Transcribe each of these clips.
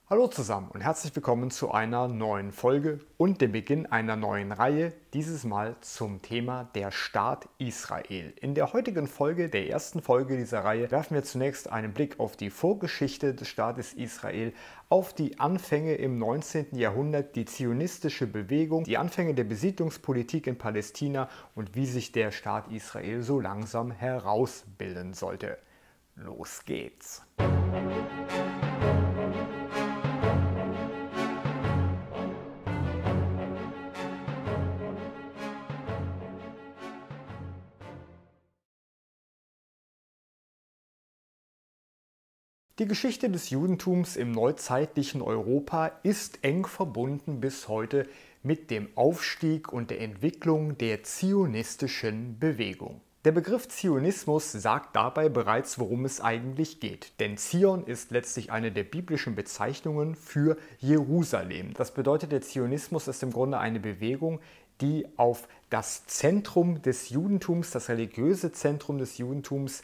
Hallo zusammen und herzlich willkommen zu einer neuen Folge und dem Beginn einer neuen Reihe, dieses Mal zum Thema der Staat Israel. In der heutigen Folge, der ersten Folge dieser Reihe, werfen wir zunächst einen Blick auf die Vorgeschichte des Staates Israel, auf die Anfänge im 19. Jahrhundert, die zionistische Bewegung, die Anfänge der Besiedlungspolitik in Palästina und wie sich der Staat Israel so langsam herausbilden sollte. Los geht's! Die Geschichte des Judentums im neuzeitlichen Europa ist eng verbunden bis heute mit dem Aufstieg und der Entwicklung der zionistischen Bewegung. Der Begriff Zionismus sagt dabei bereits, worum es eigentlich geht. Denn Zion ist letztlich eine der biblischen Bezeichnungen für Jerusalem. Das bedeutet, der Zionismus ist im Grunde eine Bewegung, die auf das Zentrum des Judentums, das religiöse Zentrum des Judentums,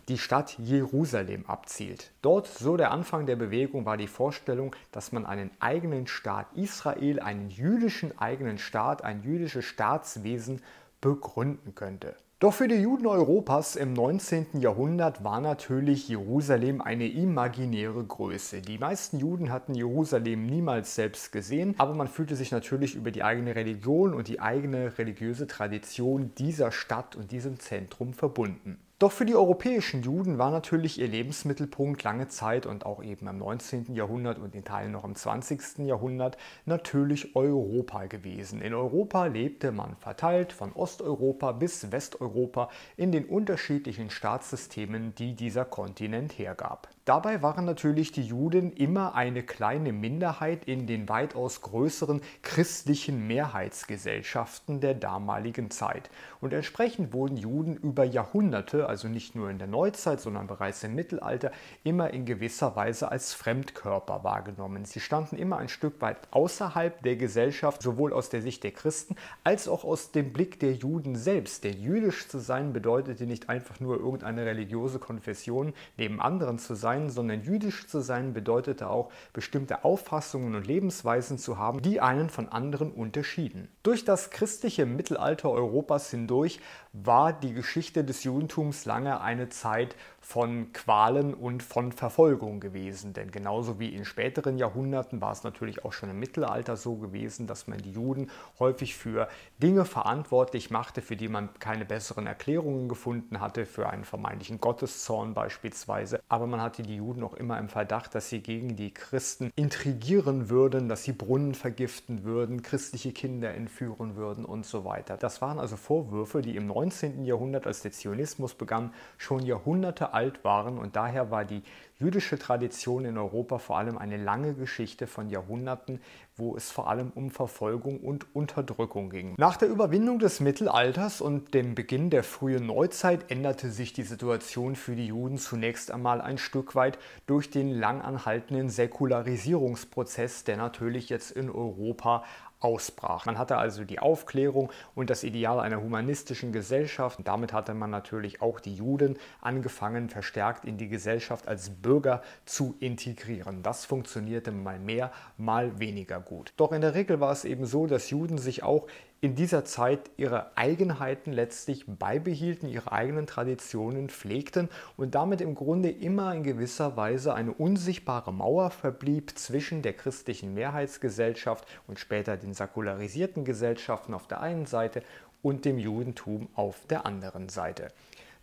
die Stadt Jerusalem abzielt. Dort, so der Anfang der Bewegung, war die Vorstellung, dass man einen eigenen Staat Israel, einen jüdischen eigenen Staat, ein jüdisches Staatswesen begründen könnte. Doch für die Juden Europas im 19. Jahrhundert war natürlich Jerusalem eine imaginäre Größe. Die meisten Juden hatten Jerusalem niemals selbst gesehen, aber man fühlte sich natürlich über die eigene Religion und die eigene religiöse Tradition dieser Stadt und diesem Zentrum verbunden. Doch für die europäischen Juden war natürlich ihr Lebensmittelpunkt lange Zeit und auch eben im 19. Jahrhundert und in Teilen noch im 20. Jahrhundert natürlich Europa gewesen. In Europa lebte man verteilt von Osteuropa bis Westeuropa in den unterschiedlichen Staatssystemen, die dieser Kontinent hergab. Dabei waren natürlich die Juden immer eine kleine Minderheit in den weitaus größeren christlichen Mehrheitsgesellschaften der damaligen Zeit. Und entsprechend wurden Juden über Jahrhunderte, also nicht nur in der Neuzeit, sondern bereits im Mittelalter, immer in gewisser Weise als Fremdkörper wahrgenommen. Sie standen immer ein Stück weit außerhalb der Gesellschaft, sowohl aus der Sicht der Christen als auch aus dem Blick der Juden selbst. Denn jüdisch zu sein bedeutete nicht einfach nur irgendeine religiöse Konfession neben anderen zu sein, sondern jüdisch zu sein bedeutete auch, bestimmte Auffassungen und Lebensweisen zu haben, die einen von anderen unterschieden. Durch das christliche Mittelalter Europas hindurch war die Geschichte des Judentums lange eine Zeit von Qualen und von Verfolgung gewesen. Denn genauso wie in späteren Jahrhunderten war es natürlich auch schon im Mittelalter so gewesen, dass man die Juden häufig für Dinge verantwortlich machte, für die man keine besseren Erklärungen gefunden hatte, für einen vermeintlichen Gotteszorn beispielsweise. Aber man hatte die Juden auch immer im Verdacht, dass sie gegen die Christen intrigieren würden, dass sie Brunnen vergiften würden, christliche Kinder entführen würden und so weiter. Das waren also Vorwürfe, die im 19. Jahrhundert, als der Zionismus begann, schon Jahrhunderte alt waren, und daher war die jüdische Tradition in Europa vor allem eine lange Geschichte von Jahrhunderten, wo es vor allem um Verfolgung und Unterdrückung ging. Nach der Überwindung des Mittelalters und dem Beginn der frühen Neuzeit änderte sich die Situation für die Juden zunächst einmal ein Stück weit durch den lang anhaltenden Säkularisierungsprozess, der natürlich jetzt in Europa ausbrach. Man hatte also die Aufklärung und das Ideal einer humanistischen Gesellschaft. Und damit hatte man natürlich auch die Juden angefangen, verstärkt in die Gesellschaft als Bürger zu integrieren. Das funktionierte mal mehr, mal weniger gut. Doch in der Regel war es eben so, dass Juden sich auch in dieser Zeit ihre Eigenheiten letztlich beibehielten, ihre eigenen Traditionen pflegten und damit im Grunde immer in gewisser Weise eine unsichtbare Mauer verblieb zwischen der christlichen Mehrheitsgesellschaft und später den säkularisierten Gesellschaften auf der einen Seite und dem Judentum auf der anderen Seite.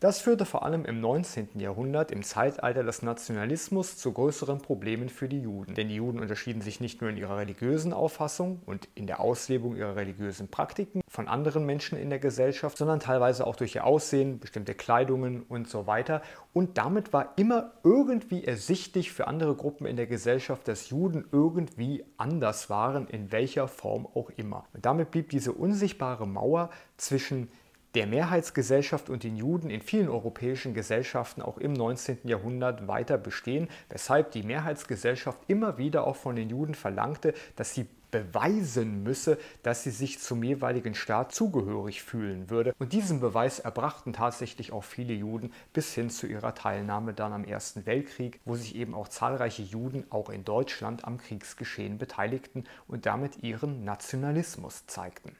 Das führte vor allem im 19. Jahrhundert, im Zeitalter des Nationalismus, zu größeren Problemen für die Juden. Denn die Juden unterschieden sich nicht nur in ihrer religiösen Auffassung und in der Auslebung ihrer religiösen Praktiken von anderen Menschen in der Gesellschaft, sondern teilweise auch durch ihr Aussehen, bestimmte Kleidungen und so weiter. Und damit war immer irgendwie ersichtlich für andere Gruppen in der Gesellschaft, dass Juden irgendwie anders waren, in welcher Form auch immer. Und damit blieb diese unsichtbare Mauer zwischen der Mehrheitsgesellschaft und den Juden in vielen europäischen Gesellschaften auch im 19. Jahrhundert weiter bestehen, weshalb die Mehrheitsgesellschaft immer wieder auch von den Juden verlangte, dass sie beweisen müsse, dass sie sich zum jeweiligen Staat zugehörig fühlen würde. Und diesen Beweis erbrachten tatsächlich auch viele Juden bis hin zu ihrer Teilnahme dann am Ersten Weltkrieg, wo sich eben auch zahlreiche Juden auch in Deutschland am Kriegsgeschehen beteiligten und damit ihren Nationalismus zeigten.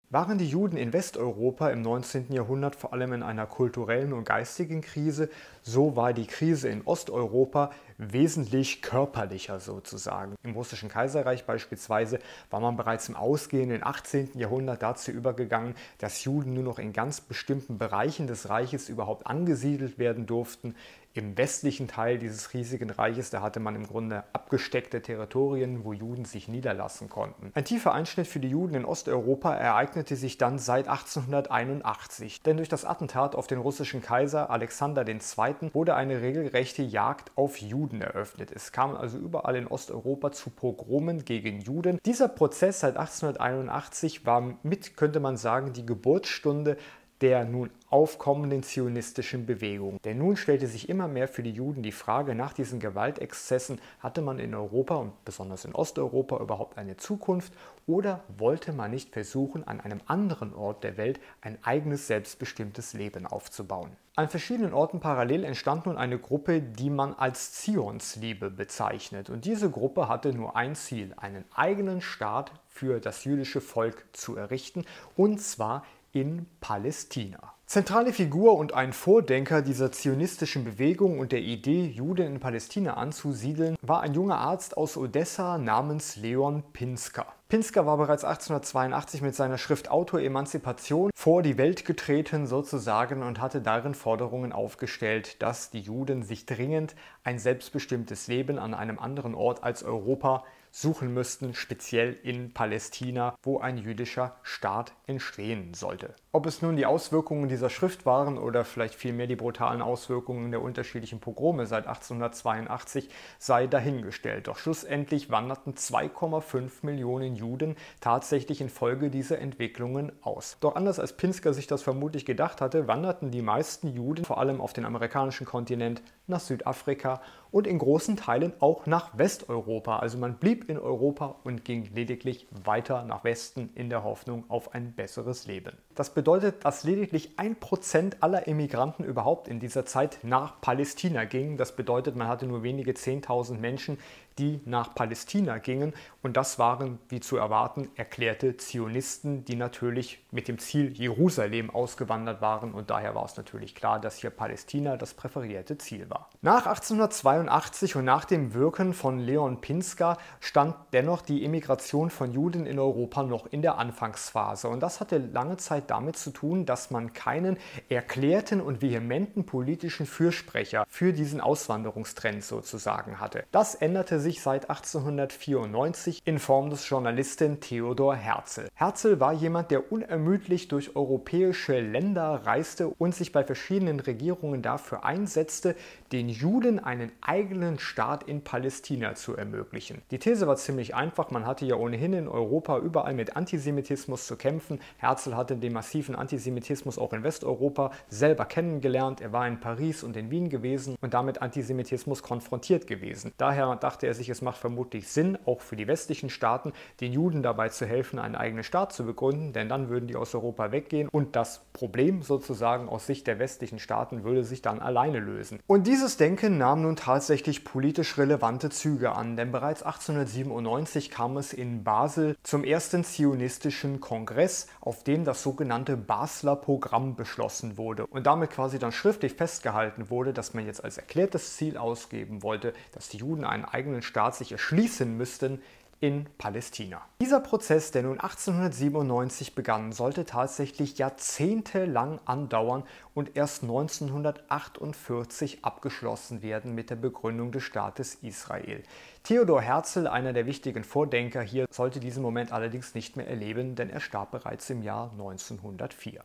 Waren die Juden in Westeuropa im 19. Jahrhundert vor allem in einer kulturellen und geistigen Krise, so war die Krise in Osteuropa wesentlich körperlicher sozusagen. Im Russischen Kaiserreich beispielsweise war man bereits im ausgehenden 18. Jahrhundert dazu übergegangen, dass Juden nur noch in ganz bestimmten Bereichen des Reiches überhaupt angesiedelt werden durften. Im westlichen Teil dieses riesigen Reiches, da hatte man im Grunde abgesteckte Territorien, wo Juden sich niederlassen konnten. Ein tiefer Einschnitt für die Juden in Osteuropa ereignete sich dann seit 1881. Denn durch das Attentat auf den russischen Kaiser Alexander II. Wurde eine regelrechte Jagd auf Juden eröffnet. Es kam also überall in Osteuropa zu Pogromen gegen Juden. Dieser Prozess seit 1881 war mit, könnte man sagen, die Geburtsstunde der nun aufkommenden zionistischen Bewegung. Denn nun stellte sich immer mehr für die Juden die Frage, nach diesen Gewaltexzessen, hatte man in Europa und besonders in Osteuropa überhaupt eine Zukunft oder wollte man nicht versuchen, an einem anderen Ort der Welt ein eigenes, selbstbestimmtes Leben aufzubauen. An verschiedenen Orten parallel entstand nun eine Gruppe, die man als Zionsliebe bezeichnet. Und diese Gruppe hatte nur ein Ziel, einen eigenen Staat für das jüdische Volk zu errichten, und zwar in Palästina. Zentrale Figur und ein Vordenker dieser zionistischen Bewegung und der Idee, Juden in Palästina anzusiedeln, war ein junger Arzt aus Odessa namens Leon Pinsker. Pinsker war bereits 1882 mit seiner Schrift Auto-Emanzipation vor die Welt getreten sozusagen und hatte darin Forderungen aufgestellt, dass die Juden sich dringend ein selbstbestimmtes Leben an einem anderen Ort als Europa suchen müssten, speziell in Palästina, wo ein jüdischer Staat entstehen sollte. Ob es nun die Auswirkungen dieser Schrift waren oder vielleicht vielmehr die brutalen Auswirkungen der unterschiedlichen Pogrome seit 1882, sei dahingestellt. Doch schlussendlich wanderten 2,5 Millionen Juden tatsächlich infolge dieser Entwicklungen aus. Doch anders als Pinsker sich das vermutlich gedacht hatte, wanderten die meisten Juden vor allem auf den amerikanischen Kontinent, nach Südafrika und in großen Teilen auch nach Westeuropa. Also man blieb in Europa und ging lediglich weiter nach Westen in der Hoffnung auf ein besseres Leben. Das bedeutet, dass lediglich 1% aller Emigranten überhaupt in dieser Zeit nach Palästina gingen. Das bedeutet, man hatte nur wenige 10.000 Menschen, die nach Palästina gingen. Und das waren, wie zu erwarten, erklärte Zionisten, die natürlich mit dem Ziel Jerusalem ausgewandert waren. Und daher war es natürlich klar, dass hier Palästina das präferierte Ziel war. Nach 1882 und nach dem Wirken von Leon Pinsker stand dennoch die Emigration von Juden in Europa noch in der Anfangsphase. Und das hatte lange Zeit damit zu tun, dass man keinen erklärten und vehementen politischen Fürsprecher für diesen Auswanderungstrend sozusagen hatte. Das änderte sich seit 1894 in Form des Journalisten Theodor Herzl. Herzl war jemand, der unermüdlich durch europäische Länder reiste und sich bei verschiedenen Regierungen dafür einsetzte, den Juden einen eigenen Staat in Palästina zu ermöglichen. Die These war ziemlich einfach, man hatte ja ohnehin in Europa überall mit Antisemitismus zu kämpfen. Herzl hatte den massiven Antisemitismus auch in Westeuropa selber kennengelernt. Er war in Paris und in Wien gewesen und damit Antisemitismus konfrontiert gewesen. Daher dachte er sich, es macht vermutlich Sinn, auch für die westlichen Staaten, den Juden dabei zu helfen, einen eigenen Staat zu begründen, denn dann würden die aus Europa weggehen und das Problem sozusagen aus Sicht der westlichen Staaten würde sich dann alleine lösen. Und dieses Denken nahm nun tatsächlich politisch relevante Züge an, denn bereits 1897 kam es in Basel zum ersten zionistischen Kongress, auf dem das sogenannte Basler Programm beschlossen wurde und damit quasi dann schriftlich festgehalten wurde, dass man jetzt als erklärtes Ziel ausgeben wollte, dass die Juden einen eigenen Staat sich erschließen müssten in Palästina. Dieser Prozess, der nun 1897 begann, sollte tatsächlich jahrzehntelang andauern und erst 1948 abgeschlossen werden mit der Begründung des Staates Israel. Theodor Herzl, einer der wichtigen Vordenker hier, sollte diesen Moment allerdings nicht mehr erleben, denn er starb bereits im Jahr 1904.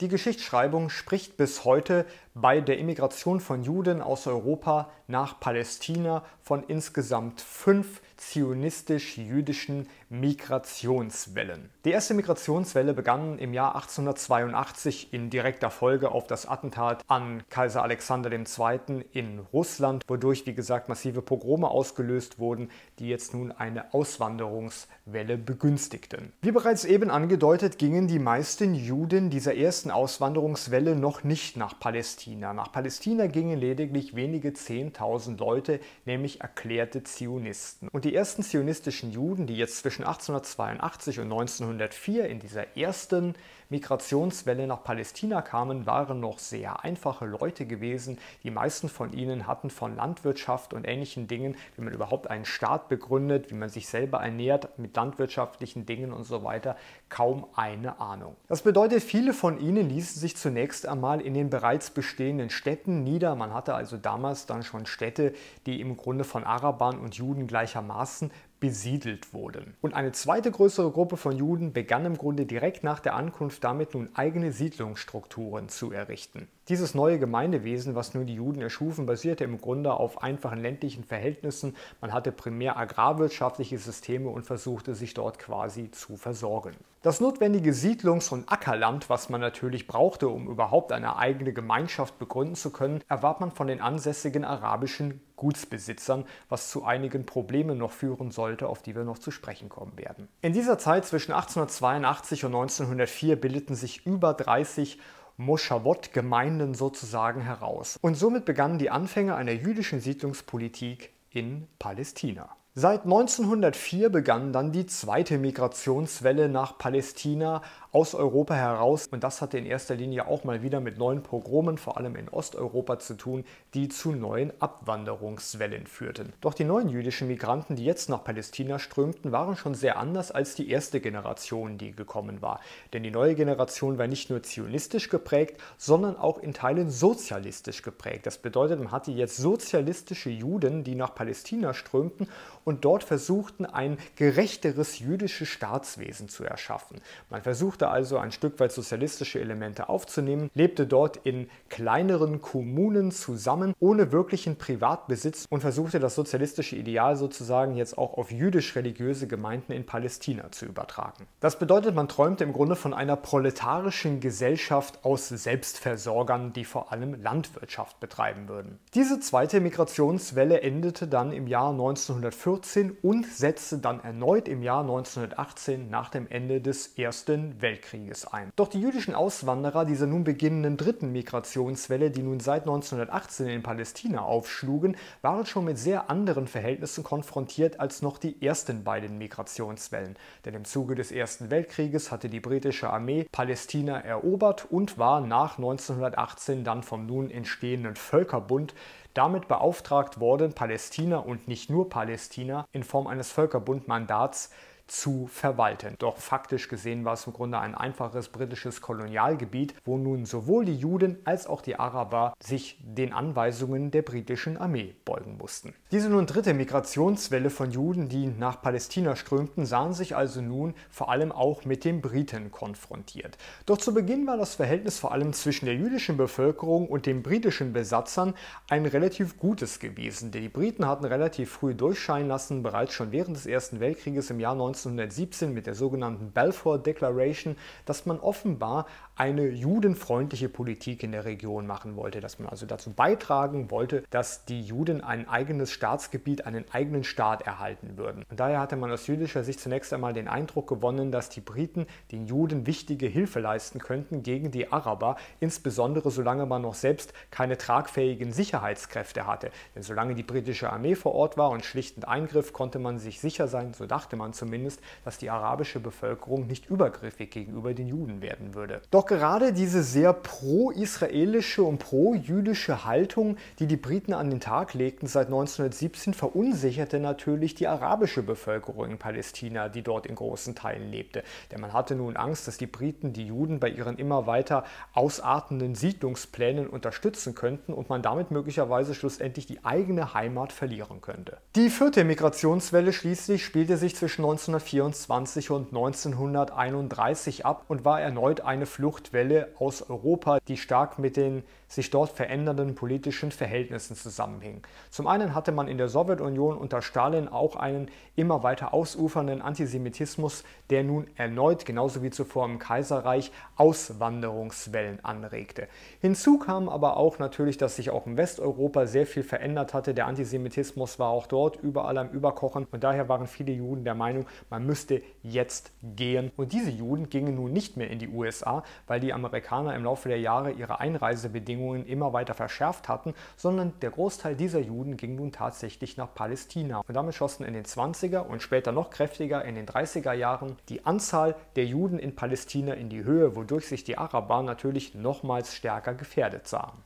Die Geschichtsschreibung spricht bis heute bei der Immigration von Juden aus Europa nach Palästina von insgesamt 5 zionistisch-jüdischen Migrationswellen. Die erste Migrationswelle begann im Jahr 1882 in direkter Folge auf das Attentat an Kaiser Alexander II. In Russland, wodurch, wie gesagt, massive Pogrome ausgelöst wurden, die jetzt nun eine Auswanderungswelle begünstigten. Wie bereits eben angedeutet, gingen die meisten Juden dieser ersten Auswanderungswelle noch nicht nach Palästina. Nach Palästina gingen lediglich wenige 10.000 Leute, nämlich erklärte Zionisten. Und die ersten zionistischen Juden, die jetzt zwischen 1882 und 1904 in dieser ersten Migrationswelle nach Palästina kamen, waren noch sehr einfache Leute gewesen. Die meisten von ihnen hatten von Landwirtschaft und ähnlichen Dingen, wie man überhaupt einen Staat begründet, wie man sich selber ernährt mit landwirtschaftlichen Dingen und so weiter, kaum eine Ahnung. Das bedeutet, viele von ihnen ließen sich zunächst einmal in den bereits bestehenden Städten nieder. Man hatte also damals dann schon Städte, die im Grunde von Arabern und Juden gleichermaßen besiedelt wurden. Und eine zweite größere Gruppe von Juden begann im Grunde direkt nach der Ankunft damit, nun eigene Siedlungsstrukturen zu errichten. Dieses neue Gemeindewesen, was nun die Juden erschufen, basierte im Grunde auf einfachen ländlichen Verhältnissen. Man hatte primär agrarwirtschaftliche Systeme und versuchte sich dort quasi zu versorgen. Das notwendige Siedlungs- und Ackerland, was man natürlich brauchte, um überhaupt eine eigene Gemeinschaft begründen zu können, erwarb man von den ansässigen arabischen Gutsbesitzern, was zu einigen Problemen noch führen sollte, auf die wir noch zu sprechen kommen werden. In dieser Zeit zwischen 1882 und 1904 bildeten sich über 30 Moschawot-Gemeinden sozusagen heraus. Und somit begannen die Anfänge einer jüdischen Siedlungspolitik in Palästina. Seit 1904 begann dann die zweite Migrationswelle nach Palästina aus Europa heraus, und das hatte in erster Linie auch mal wieder mit neuen Pogromen, vor allem in Osteuropa, zu tun, die zu neuen Abwanderungswellen führten. Doch die neuen jüdischen Migranten, die jetzt nach Palästina strömten, waren schon sehr anders als die erste Generation, die gekommen war. Denn die neue Generation war nicht nur zionistisch geprägt, sondern auch in Teilen sozialistisch geprägt. Das bedeutet, man hatte jetzt sozialistische Juden, die nach Palästina strömten und dort versuchten, ein gerechteres jüdisches Staatswesen zu erschaffen. Man versuchte also ein Stück weit sozialistische Elemente aufzunehmen, lebte dort in kleineren Kommunen zusammen, ohne wirklichen Privatbesitz, und versuchte das sozialistische Ideal sozusagen jetzt auch auf jüdisch-religiöse Gemeinden in Palästina zu übertragen. Das bedeutet, man träumte im Grunde von einer proletarischen Gesellschaft aus Selbstversorgern, die vor allem Landwirtschaft betreiben würden. Diese zweite Migrationswelle endete dann im Jahr 1914 und setzte dann erneut im Jahr 1918 nach dem Ende des Ersten Weltkrieges ein. Doch die jüdischen Auswanderer dieser nun beginnenden dritten Migrationswelle, die nun seit 1918 in Palästina aufschlugen, waren schon mit sehr anderen Verhältnissen konfrontiert als noch die ersten beiden Migrationswellen. Denn im Zuge des Ersten Weltkrieges hatte die britische Armee Palästina erobert und war nach 1918 dann vom nun entstehenden Völkerbund damit beauftragt worden, Palästina und nicht nur Palästina in Form eines Völkerbundmandats zu verwalten. Doch faktisch gesehen war es im Grunde ein einfaches britisches Kolonialgebiet, wo nun sowohl die Juden als auch die Araber sich den Anweisungen der britischen Armee beugen mussten. Diese nun dritte Migrationswelle von Juden, die nach Palästina strömten, sahen sich also nun vor allem auch mit den Briten konfrontiert. Doch zu Beginn war das Verhältnis vor allem zwischen der jüdischen Bevölkerung und den britischen Besatzern ein relativ gutes gewesen, denn die Briten hatten relativ früh durchscheinen lassen, bereits schon während des Ersten Weltkrieges im Jahr 1917 mit der sogenannten Balfour Declaration, dass man offenbar eine judenfreundliche Politik in der Region machen wollte, dass man also dazu beitragen wollte, dass die Juden ein eigenes Staatsgebiet, einen eigenen Staat erhalten würden. Und daher hatte man aus jüdischer Sicht zunächst einmal den Eindruck gewonnen, dass die Briten den Juden wichtige Hilfe leisten könnten gegen die Araber, insbesondere solange man noch selbst keine tragfähigen Sicherheitskräfte hatte. Denn solange die britische Armee vor Ort war und schlichtend eingriff, konnte man sich sicher sein, so dachte man zumindest, dass die arabische Bevölkerung nicht übergriffig gegenüber den Juden werden würde. Doch gerade diese sehr pro-israelische und pro-jüdische Haltung, die die Briten an den Tag legten seit 1917, verunsicherte natürlich die arabische Bevölkerung in Palästina, die dort in großen Teilen lebte. Denn man hatte nun Angst, dass die Briten die Juden bei ihren immer weiter ausartenden Siedlungsplänen unterstützen könnten und man damit möglicherweise schlussendlich die eigene Heimat verlieren könnte. Die vierte Migrationswelle schließlich spielte sich zwischen 1924 und 1931 ab und war erneut eine Flucht Fluchtwelle aus Europa, die stark mit den sich dort verändernden politischen Verhältnissen zusammenhing. Zum einen hatte man in der Sowjetunion unter Stalin auch einen immer weiter ausufernden Antisemitismus, der nun erneut, genauso wie zuvor im Kaiserreich, Auswanderungswellen anregte. Hinzu kam aber auch natürlich, dass sich auch in Westeuropa sehr viel verändert hatte. Der Antisemitismus war auch dort überall am Überkochen und daher waren viele Juden der Meinung, man müsste jetzt gehen. Und diese Juden gingen nun nicht mehr in die USA, weil die Amerikaner im Laufe der Jahre ihre Einreisebedingungen immer weiter verschärft hatten, sondern der Großteil dieser Juden ging nun tatsächlich nach Palästina. Und damit schossen in den 20er und später noch kräftiger in den 30er Jahren die Anzahl der Juden in Palästina in die Höhe, wodurch sich die Araber natürlich nochmals stärker gefährdet sahen.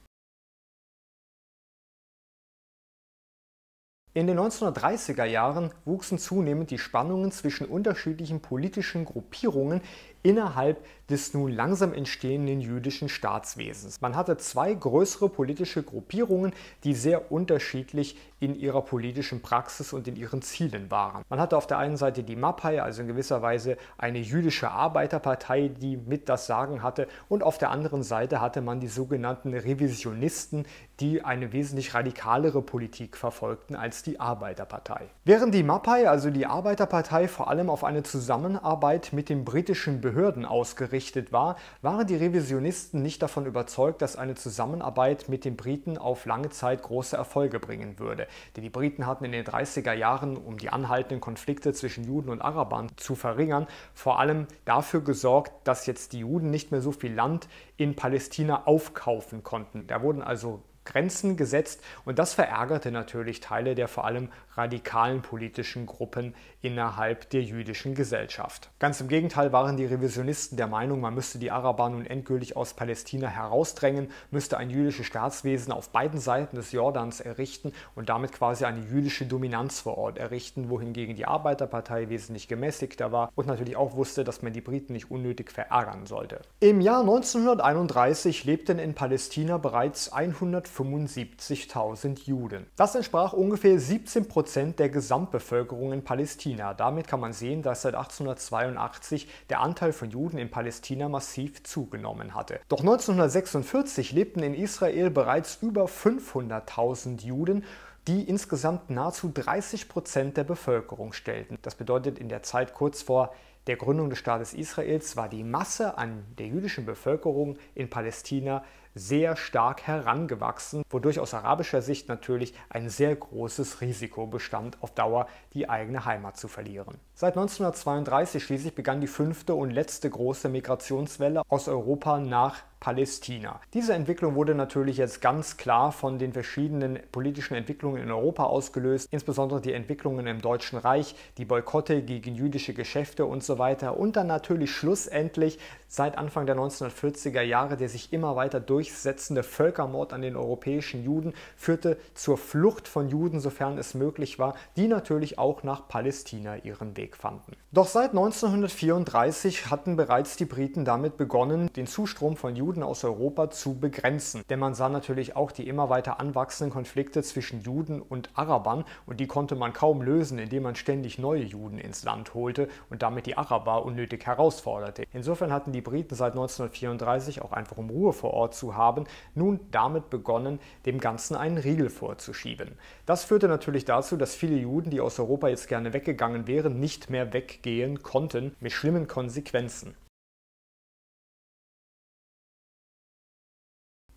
In den 1930er Jahren wuchsen zunehmend die Spannungen zwischen unterschiedlichen politischen Gruppierungen innerhalb des nun langsam entstehenden jüdischen Staatswesens. Man hatte zwei größere politische Gruppierungen, die sehr unterschiedlich in ihrer politischen Praxis und in ihren Zielen waren. Man hatte auf der einen Seite die Mapai, also in gewisser Weise eine jüdische Arbeiterpartei, die mit das Sagen hatte, und auf der anderen Seite hatte man die sogenannten Revisionisten, die eine wesentlich radikalere Politik verfolgten als die Arbeiterpartei. Während die Mapai, also die Arbeiterpartei, vor allem auf eine Zusammenarbeit mit den britischen Behörden ausgerichtet war, waren die Revisionisten nicht davon überzeugt, dass eine Zusammenarbeit mit den Briten auf lange Zeit große Erfolge bringen würde. Denn die Briten hatten in den 30er Jahren, um die anhaltenden Konflikte zwischen Juden und Arabern zu verringern, vor allem dafür gesorgt, dass jetzt die Juden nicht mehr so viel Land in Palästina aufkaufen konnten. Da wurden also Grenzen gesetzt und das verärgerte natürlich Teile der vor allem radikalen politischen Gruppen innerhalb der jüdischen Gesellschaft. Ganz im Gegenteil waren die Revisionisten der Meinung, man müsste die Araber nun endgültig aus Palästina herausdrängen, müsste ein jüdisches Staatswesen auf beiden Seiten des Jordans errichten und damit quasi eine jüdische Dominanz vor Ort errichten, wohingegen die Arbeiterpartei wesentlich gemäßigter war und natürlich auch wusste, dass man die Briten nicht unnötig verärgern sollte. Im Jahr 1931 lebten in Palästina bereits 175.000 Juden. Das entsprach ungefähr 17% der Gesamtbevölkerung in Palästina. Damit kann man sehen, dass seit 1882 der Anteil von Juden in Palästina massiv zugenommen hatte. Doch 1946 lebten in Israel bereits über 500.000 Juden, die insgesamt nahezu 30% der Bevölkerung stellten. Das bedeutet, in der Zeit kurz vor der Gründung des Staates Israels war die Masse an der jüdischen Bevölkerung in Palästina sehr stark herangewachsen, wodurch aus arabischer Sicht natürlich ein sehr großes Risiko bestand, auf Dauer die eigene Heimat zu verlieren. Seit 1932 schließlich begann die fünfte und letzte große Migrationswelle aus Europa nach Palästina. Diese Entwicklung wurde natürlich jetzt ganz klar von den verschiedenen politischen Entwicklungen in Europa ausgelöst, insbesondere die Entwicklungen im Deutschen Reich, die Boykotte gegen jüdische Geschäfte und so weiter und dann natürlich schlussendlich seit Anfang der 1940er Jahre der sich immer weiter durchsetzende Völkermord an den europäischen Juden führte zur Flucht von Juden, sofern es möglich war, die natürlich auch nach Palästina ihren Weg fanden. Doch seit 1934 hatten bereits die Briten damit begonnen, den Zustrom von Juden aus Europa zu begrenzen. Denn man sah natürlich auch die immer weiter anwachsenden Konflikte zwischen Juden und Arabern und die konnte man kaum lösen, indem man ständig neue Juden ins Land holte und damit die Araber unnötig herausforderte. Insofern hatten die Briten seit 1934, auch einfach um Ruhe vor Ort zu haben, nun damit begonnen, dem Ganzen einen Riegel vorzuschieben. Das führte natürlich dazu, dass viele Juden, die aus Europa jetzt gerne weggegangen wären, nicht mehr weggehen konnten, mit schlimmen Konsequenzen.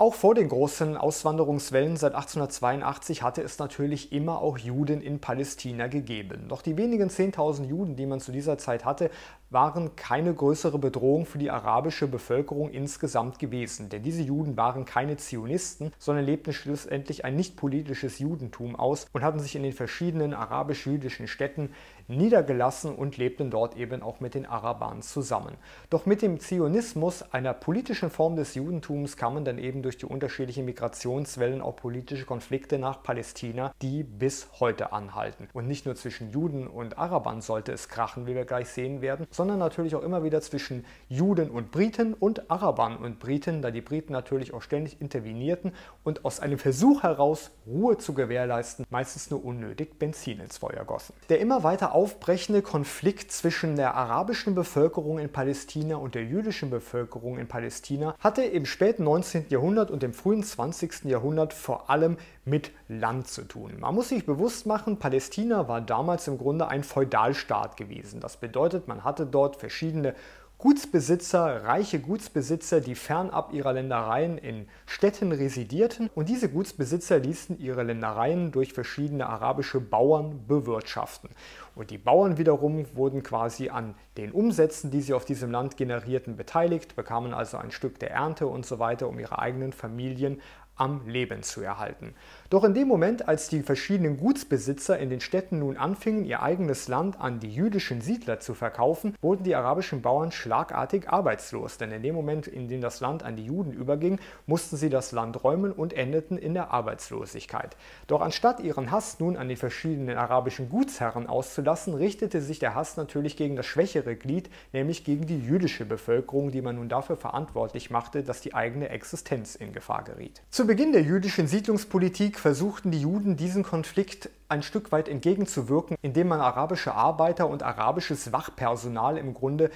Auch vor den großen Auswanderungswellen seit 1882 hatte es natürlich immer auch Juden in Palästina gegeben. Doch die wenigen 10.000 Juden, die man zu dieser Zeit hatte, waren keine größere Bedrohung für die arabische Bevölkerung insgesamt gewesen. Denn diese Juden waren keine Zionisten, sondern lebten schlussendlich ein nicht politisches Judentum aus und hatten sich in den verschiedenen arabisch-jüdischen Städten niedergelassen und lebten dort eben auch mit den Arabern zusammen. Doch mit dem Zionismus, einer politischen Form des Judentums, kamen dann eben durch die unterschiedlichen Migrationswellen auch politische Konflikte nach Palästina, die bis heute anhalten. Und nicht nur zwischen Juden und Arabern sollte es krachen, wie wir gleich sehen werden, sondern sondern natürlich auch immer wieder zwischen Juden und Briten und Arabern und Briten, da die Briten natürlich auch ständig intervenierten und aus einem Versuch heraus, Ruhe zu gewährleisten, meistens nur unnötig Benzin ins Feuer gossen. Der immer weiter aufbrechende Konflikt zwischen der arabischen Bevölkerung in Palästina und der jüdischen Bevölkerung in Palästina hatte im späten 19. Jahrhundert und im frühen 20. Jahrhundert vor allem mit Land zu tun. Man muss sich bewusst machen, Palästina war damals im Grunde ein Feudalstaat gewesen. Das bedeutet, man hatte dort verschiedene Gutsbesitzer, reiche Gutsbesitzer, die fernab ihrer Ländereien in Städten residierten, und diese Gutsbesitzer ließen ihre Ländereien durch verschiedene arabische Bauern bewirtschaften. Und die Bauern wiederum wurden quasi an den Umsätzen, die sie auf diesem Land generierten, beteiligt, bekamen also ein Stück der Ernte und so weiter, um ihre eigenen Familien am Leben zu erhalten. Doch in dem Moment, als die verschiedenen Gutsbesitzer in den Städten nun anfingen, ihr eigenes Land an die jüdischen Siedler zu verkaufen, wurden die arabischen Bauern schlagartig arbeitslos. Denn in dem Moment, in dem das Land an die Juden überging, mussten sie das Land räumen und endeten in der Arbeitslosigkeit. Doch anstatt ihren Hass nun an die verschiedenen arabischen Gutsherren auszulassen, richtete sich der Hass natürlich gegen das schwächere Glied, nämlich gegen die jüdische Bevölkerung, die man nun dafür verantwortlich machte, dass die eigene Existenz in Gefahr geriet. Zu Beginn der jüdischen Siedlungspolitik versuchten die Juden, diesen Konflikt ein Stück weit entgegenzuwirken, indem man arabische Arbeiter und arabisches Wachpersonal im Grunde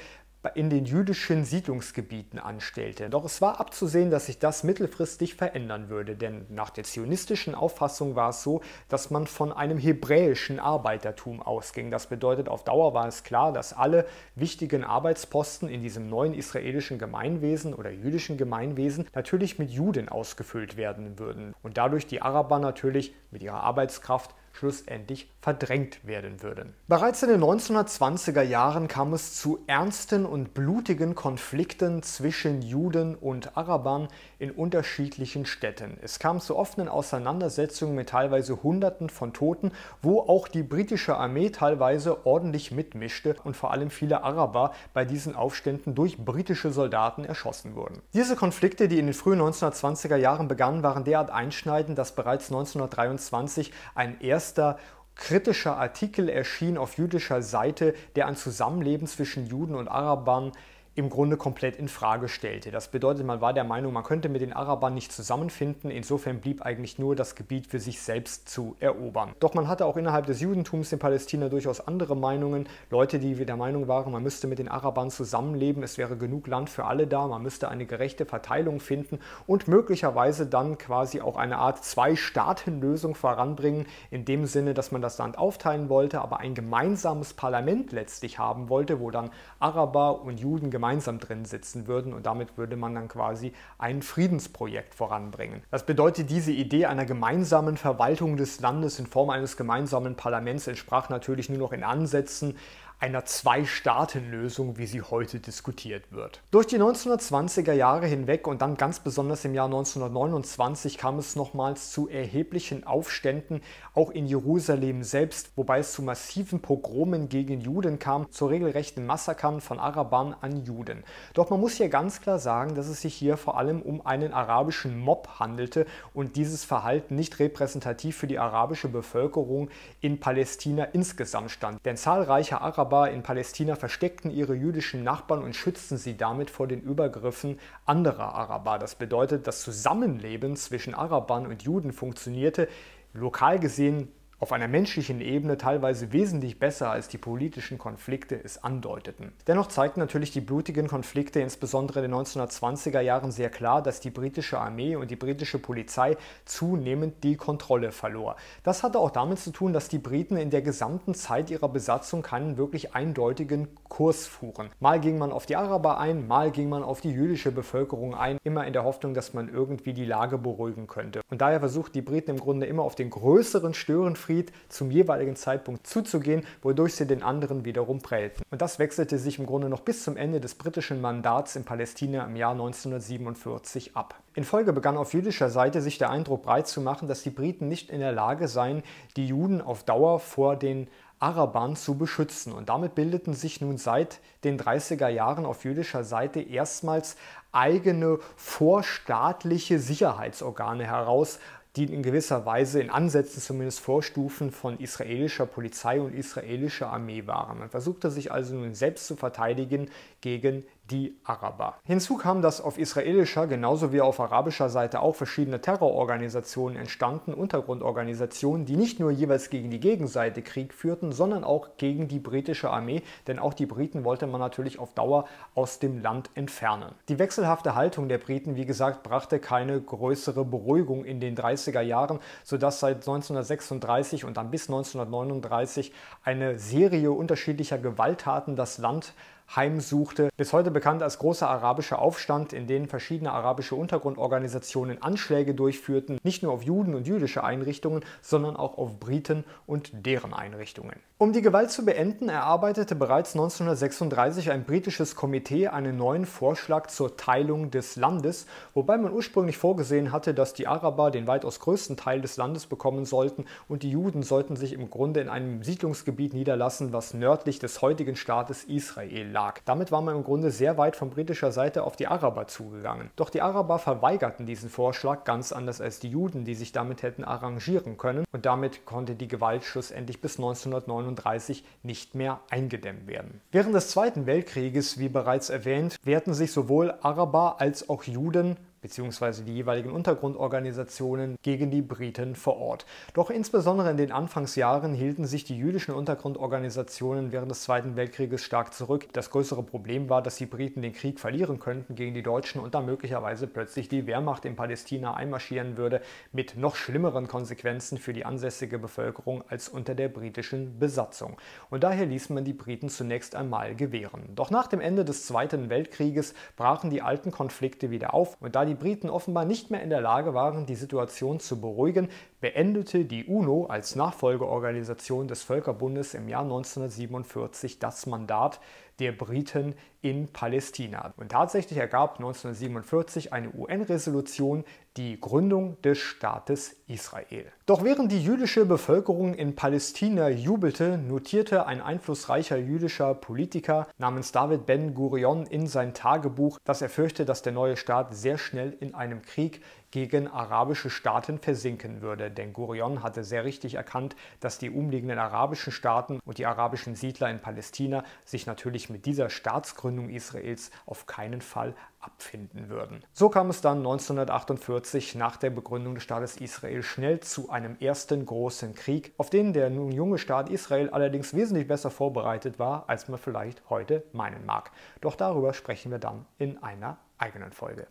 in den jüdischen Siedlungsgebieten anstellte. Doch es war abzusehen, dass sich das mittelfristig verändern würde, denn nach der zionistischen Auffassung war es so, dass man von einem hebräischen Arbeitertum ausging. Das bedeutet, auf Dauer war es klar, dass alle wichtigen Arbeitsposten in diesem neuen israelischen Gemeinwesen oder jüdischen Gemeinwesen natürlich mit Juden ausgefüllt werden würden und dadurch die Araber natürlich mit ihrer Arbeitskraft schlussendlich verdrängt werden würden. Bereits in den 1920er Jahren kam es zu ernsten und blutigen Konflikten zwischen Juden und Arabern in unterschiedlichen Städten. Es kam zu offenen Auseinandersetzungen mit teilweise Hunderten von Toten, wo auch die britische Armee teilweise ordentlich mitmischte und vor allem viele Araber bei diesen Aufständen durch britische Soldaten erschossen wurden. Diese Konflikte, die in den frühen 1920er Jahren begannen, waren derart einschneidend, dass bereits 1923 ein erster kritischer Artikel erschien auf jüdischer Seite, der ein Zusammenleben zwischen Juden und Arabern im Grunde komplett in Frage stellte. Das bedeutet, man war der Meinung, man könnte mit den Arabern nicht zusammenfinden. Insofern blieb eigentlich nur das Gebiet für sich selbst zu erobern. Doch man hatte auch innerhalb des Judentums in Palästina durchaus andere Meinungen. Leute, die der Meinung waren, man müsste mit den Arabern zusammenleben, es wäre genug Land für alle da, man müsste eine gerechte Verteilung finden und möglicherweise dann quasi auch eine Art Zwei-Staaten-Lösung voranbringen, in dem Sinne, dass man das Land aufteilen wollte, aber ein gemeinsames Parlament letztlich haben wollte, wo dann Araber und Juden gemeinsam drin sitzen würden, und damit würde man dann quasi ein Friedensprojekt voranbringen. Das bedeutet, diese Idee einer gemeinsamen Verwaltung des Landes in Form eines gemeinsamen Parlaments entsprach natürlich nur noch in Ansätzen einer Zwei-Staaten-Lösung, wie sie heute diskutiert wird. Durch die 1920er Jahre hinweg und dann ganz besonders im Jahr 1929 kam es nochmals zu erheblichen Aufständen, auch in Jerusalem selbst, wobei es zu massiven Pogromen gegen Juden kam, zu regelrechten Massakern von Arabern an Juden. Doch man muss hier ganz klar sagen, dass es sich hier vor allem um einen arabischen Mob handelte und dieses Verhalten nicht repräsentativ für die arabische Bevölkerung in Palästina insgesamt stand. Denn zahlreiche Araber in Palästina versteckten ihre jüdischen Nachbarn und schützten sie damit vor den Übergriffen anderer Araber. Das bedeutet, das Zusammenleben zwischen Arabern und Juden funktionierte lokal gesehen auf einer menschlichen Ebene teilweise wesentlich besser, als die politischen Konflikte es andeuteten. Dennoch zeigten natürlich die blutigen Konflikte, insbesondere in den 1920er Jahren, sehr klar, dass die britische Armee und die britische Polizei zunehmend die Kontrolle verlor. Das hatte auch damit zu tun, dass die Briten in der gesamten Zeit ihrer Besatzung keinen wirklich eindeutigen Kurs fuhren. Mal ging man auf die Araber ein, mal ging man auf die jüdische Bevölkerung ein, immer in der Hoffnung, dass man irgendwie die Lage beruhigen könnte. Und daher versuchten die Briten im Grunde immer auf den größeren Störenfried zum jeweiligen Zeitpunkt zuzugehen, wodurch sie den anderen wiederum prellten. Und das wechselte sich im Grunde noch bis zum Ende des britischen Mandats in Palästina im Jahr 1947 ab. In Folge begann auf jüdischer Seite sich der Eindruck breit zu machen, dass die Briten nicht in der Lage seien, die Juden auf Dauer vor den Arabern zu beschützen. Und damit bildeten sich nun seit den 30er Jahren auf jüdischer Seite erstmals eigene vorstaatliche Sicherheitsorgane heraus, die in gewisser Weise in Ansätzen zumindest Vorstufen von israelischer Polizei und israelischer Armee waren. Man versuchte sich also nun selbst zu verteidigen gegen die Araber. Hinzu kam, dass auf israelischer genauso wie auf arabischer Seite auch verschiedene Terrororganisationen entstanden, Untergrundorganisationen, die nicht nur jeweils gegen die Gegenseite Krieg führten, sondern auch gegen die britische Armee, denn auch die Briten wollte man natürlich auf Dauer aus dem Land entfernen. Die wechselhafte Haltung der Briten, wie gesagt, brachte keine größere Beruhigung in den 30er Jahren, sodass seit 1936 und dann bis 1939 eine Serie unterschiedlicher Gewalttaten das Land heimsuchte. Bis heute bekannt als großer arabischer Aufstand, in dem verschiedene arabische Untergrundorganisationen Anschläge durchführten, nicht nur auf Juden und jüdische Einrichtungen, sondern auch auf Briten und deren Einrichtungen. Um die Gewalt zu beenden, erarbeitete bereits 1936 ein britisches Komitee einen neuen Vorschlag zur Teilung des Landes, wobei man ursprünglich vorgesehen hatte, dass die Araber den weitaus größten Teil des Landes bekommen sollten und die Juden sollten sich im Grunde in einem Siedlungsgebiet niederlassen, was nördlich des heutigen Staates Israel lag. Damit war man im Grunde sehr weit von britischer Seite auf die Araber zugegangen. Doch die Araber verweigerten diesen Vorschlag, ganz anders als die Juden, die sich damit hätten arrangieren können, und damit konnte die Gewalt schlussendlich bis 1939 nicht mehr eingedämmt werden. Während des Zweiten Weltkrieges, wie bereits erwähnt, wehrten sich sowohl Araber als auch Juden bzw. die jeweiligen Untergrundorganisationen gegen die Briten vor Ort. Doch insbesondere in den Anfangsjahren hielten sich die jüdischen Untergrundorganisationen während des Zweiten Weltkrieges stark zurück. Das größere Problem war, dass die Briten den Krieg verlieren könnten gegen die Deutschen und dann möglicherweise plötzlich die Wehrmacht in Palästina einmarschieren würde, mit noch schlimmeren Konsequenzen für die ansässige Bevölkerung als unter der britischen Besatzung. Und daher ließ man die Briten zunächst einmal gewähren. Doch nach dem Ende des Zweiten Weltkrieges brachen die alten Konflikte wieder auf und da die Briten offenbar nicht mehr in der Lage waren, die Situation zu beruhigen, beendete die UNO als Nachfolgeorganisation des Völkerbundes im Jahr 1947 das Mandat der Briten in Palästina. Und tatsächlich ergab 1947 eine UN-Resolution die Gründung des Staates Israel. Doch während die jüdische Bevölkerung in Palästina jubelte, notierte ein einflussreicher jüdischer Politiker namens David Ben-Gurion in sein Tagebuch, dass er fürchte, dass der neue Staat sehr schnell in einem Krieg gegen arabische Staaten versinken würde. Denn Gurion hatte sehr richtig erkannt, dass die umliegenden arabischen Staaten und die arabischen Siedler in Palästina sich natürlich mit dieser Staatsgründung Israels auf keinen Fall abfinden würden. So kam es dann 1948 nach der Begründung des Staates Israel schnell zu einem ersten großen Krieg, auf den der nun junge Staat Israel allerdings wesentlich besser vorbereitet war, als man vielleicht heute meinen mag. Doch darüber sprechen wir dann in einer eigenen Folge.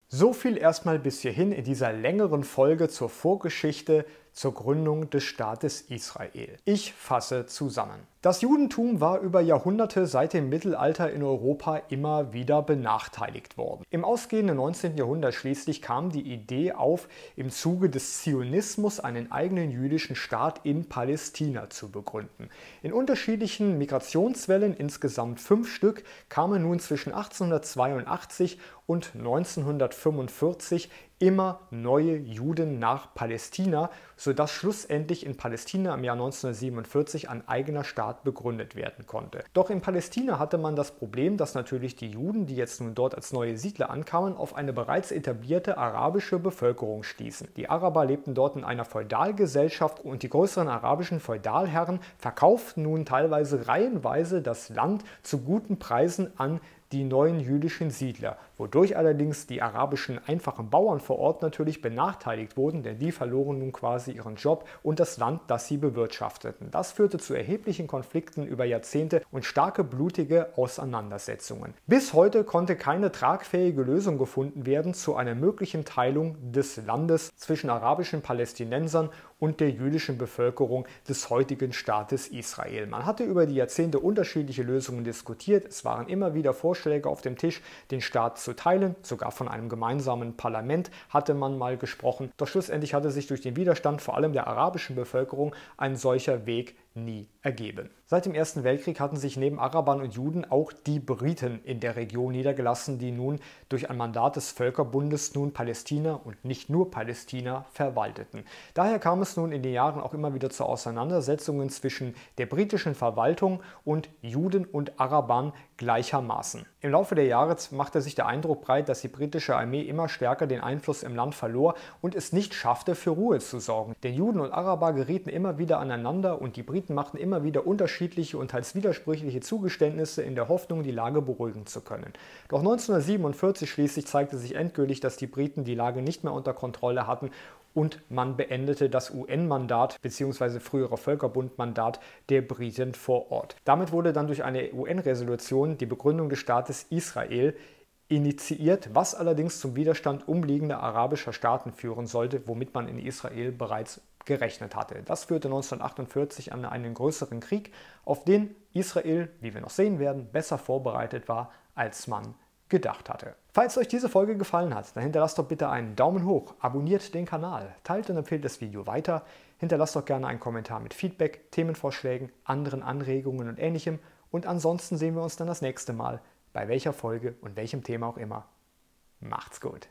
So viel erstmal bis hierhin in dieser längeren Folge zur Vorgeschichte zur Gründung des Staates Israel. Ich fasse zusammen. Das Judentum war über Jahrhunderte seit dem Mittelalter in Europa immer wieder benachteiligt worden. Im ausgehenden 19. Jahrhundert schließlich kam die Idee auf, im Zuge des Zionismus einen eigenen jüdischen Staat in Palästina zu begründen. In unterschiedlichen Migrationswellen, insgesamt 5 Stück, kamen nun zwischen 1882 und 1945 immer neue Juden nach Palästina, sodass schlussendlich in Palästina im Jahr 1947 ein eigener Staat begründet werden konnte. Doch in Palästina hatte man das Problem, dass natürlich die Juden, die jetzt nun dort als neue Siedler ankamen, auf eine bereits etablierte arabische Bevölkerung stießen. Die Araber lebten dort in einer Feudalgesellschaft und die größeren arabischen Feudalherren verkauften nun teilweise reihenweise das Land zu guten Preisen an die neuen jüdischen Siedler, wodurch allerdings die arabischen einfachen Bauern vor Ort natürlich benachteiligt wurden, denn die verloren nun quasi ihren Job und das Land, das sie bewirtschafteten. Das führte zu erheblichen Konflikten über Jahrzehnte und starke blutige Auseinandersetzungen. Bis heute konnte keine tragfähige Lösung gefunden werden zu einer möglichen Teilung des Landes zwischen arabischen Palästinensern und der jüdischen Bevölkerung des heutigen Staates Israel. Man hatte über die Jahrzehnte unterschiedliche Lösungen diskutiert. Es waren immer wieder Vorschläge auf dem Tisch, den Staat zu teilen. Sogar von einem gemeinsamen Parlament hatte man mal gesprochen. Doch schlussendlich hatte sich durch den Widerstand vor allem der arabischen Bevölkerung ein solcher Weg nie ergeben. Seit dem Ersten Weltkrieg hatten sich neben Arabern und Juden auch die Briten in der Region niedergelassen, die nun durch ein Mandat des Völkerbundes nun Palästina und nicht nur Palästina verwalteten. Daher kam es nun in den Jahren auch immer wieder zu Auseinandersetzungen zwischen der britischen Verwaltung und Juden und Arabern gleichermaßen. Im Laufe der Jahre machte sich der Eindruck breit, dass die britische Armee immer stärker den Einfluss im Land verlor und es nicht schaffte, für Ruhe zu sorgen. Denn Juden und Araber gerieten immer wieder aneinander und die Briten machten immer wieder unterschiedliche und teils widersprüchliche Zugeständnisse in der Hoffnung, die Lage beruhigen zu können. Doch 1947 schließlich zeigte sich endgültig, dass die Briten die Lage nicht mehr unter Kontrolle hatten und man beendete das UN-Mandat bzw. frühere Völkerbund-Mandat der Briten vor Ort. Damit wurde dann durch eine UN-Resolution die Begründung des Staates Israel initiiert, was allerdings zum Widerstand umliegender arabischer Staaten führen sollte, womit man in Israel bereits gerechnet hatte. Das führte 1948 an einen größeren Krieg, auf den Israel, wie wir noch sehen werden, besser vorbereitet war, als man gedacht hatte. Falls euch diese Folge gefallen hat, dann hinterlasst doch bitte einen Daumen hoch, abonniert den Kanal, teilt und empfehlt das Video weiter, hinterlasst doch gerne einen Kommentar mit Feedback, Themenvorschlägen, anderen Anregungen und Ähnlichem und ansonsten sehen wir uns dann das nächste Mal, bei welcher Folge und welchem Thema auch immer. Macht's gut!